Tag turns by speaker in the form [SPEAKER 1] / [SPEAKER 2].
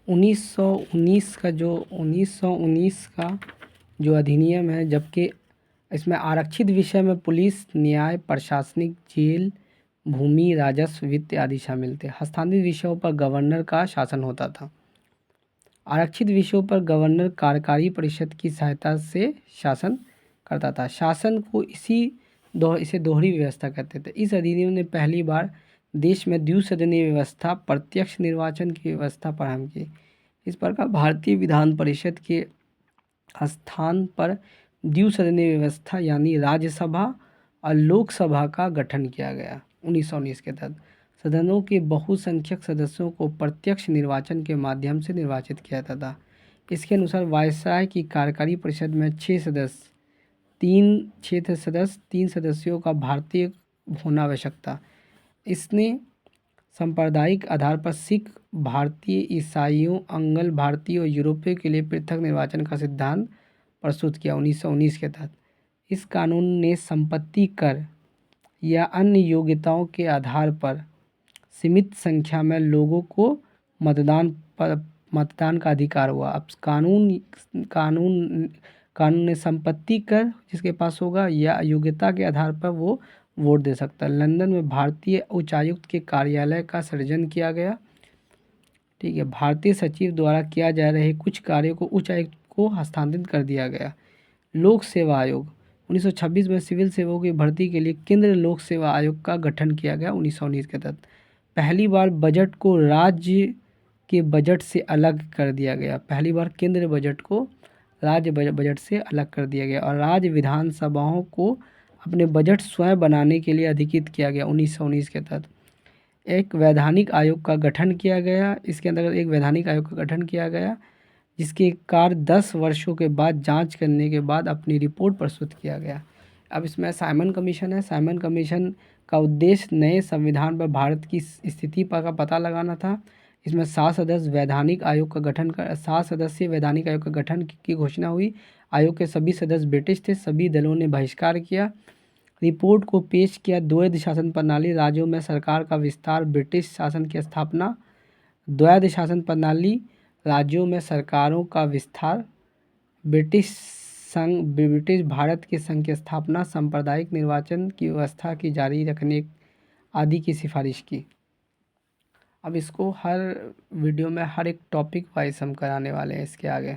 [SPEAKER 1] 1919 का जो अधिनियम है, जबकि इसमें आरक्षित विषय में पुलिस, न्याय, प्रशासनिक, जेल, भूमि, राजस्व, वित्त आदि शामिल थे। हस्तांतरित विषयों पर गवर्नर का शासन होता था। आरक्षित विषयों पर गवर्नर कार्यकारी परिषद की सहायता से शासन करता था। शासन को इसे दोहरी व्यवस्था कहते थे। इस अधिनियम ने पहली बार देश में द्विसदनीय व्यवस्था, प्रत्यक्ष निर्वाचन की व्यवस्था प्रारंभ की। इस प्रकार भारतीय विधान परिषद के स्थान पर द्विसदनीय व्यवस्था यानी राज्यसभा और लोकसभा का गठन किया गया 1919 के तहत। सदनों के बहुसंख्यक सदस्यों को प्रत्यक्ष निर्वाचन के माध्यम से निर्वाचित किया जाता था। इसके अनुसार वायसराय की कार्यकारी परिषद में 6 सदस्य, 3 सदस्यों का भारतीय होना आवश्यक था। इसने सांप्रदायिक आधार पर सिख, भारतीय, ईसाइयों, अंग्ल भारतीय और यूरोपियों के लिए पृथक निर्वाचन का सिद्धांत प्रस्तुत किया 1919 के तहत। इस कानून ने संपत्ति कर या अन्य योग्यताओं के आधार पर सीमित संख्या में लोगों को मतदान का अधिकार हुआ। अब कानून ने संपत्ति कर जिसके पास होगा या योग्यता के आधार पर वो वोट दे सकता है। लंदन में भारतीय उच्चायुक्त के कार्यालय का सृजन किया गया। ठीक है, भारतीय सचिव द्वारा किया जा रहे कुछ कार्यों को उच्चायुक्त को हस्तांतरित कर दिया गया। लोक सेवा आयोग 1926 में सिविल सेवाओं की भर्ती के लिए केंद्रीय लोक सेवा आयोग का गठन किया गया 1919 के तहत। पहली बार बजट को राज्य के बजट से अलग कर दिया गया। पहली बार केंद्रीय बजट को राज्य बजट से अलग कर दिया गया और राज्य विधानसभाओं को अपने बजट स्वयं बनाने के लिए अधिकृत किया गया 1919 के तहत। एक वैधानिक आयोग का गठन किया गया। इसके अंतर्गत एक वैधानिक आयोग का गठन किया गया जिसके कार्य 10 वर्षों के बाद जांच करने के बाद अपनी रिपोर्ट प्रस्तुत किया गया। अब इसमें साइमन कमीशन है। साइमन कमीशन का उद्देश्य नए संविधान पर भारत की स्थिति का पता लगाना था। इसमें 7 सदस्यीय वैधानिक आयोग का गठन की घोषणा हुई। आयोग के सभी सदस्य ब्रिटिश थे। सभी दलों ने बहिष्कार किया। रिपोर्ट को पेश किया। द्वैध शासन प्रणाली, राज्यों में सरकार का विस्तार, ब्रिटिश शासन की स्थापना। द्वैध शासन प्रणाली, राज्यों में सरकारों का विस्तार, ब्रिटिश भारत के संघ की स्थापना, सांप्रदायिक निर्वाचन की व्यवस्था की जारी रखने आदि की सिफारिश की। अब इसको हर वीडियो में हर एक टॉपिक वाइज हम कराने वाले हैं इसके आगे।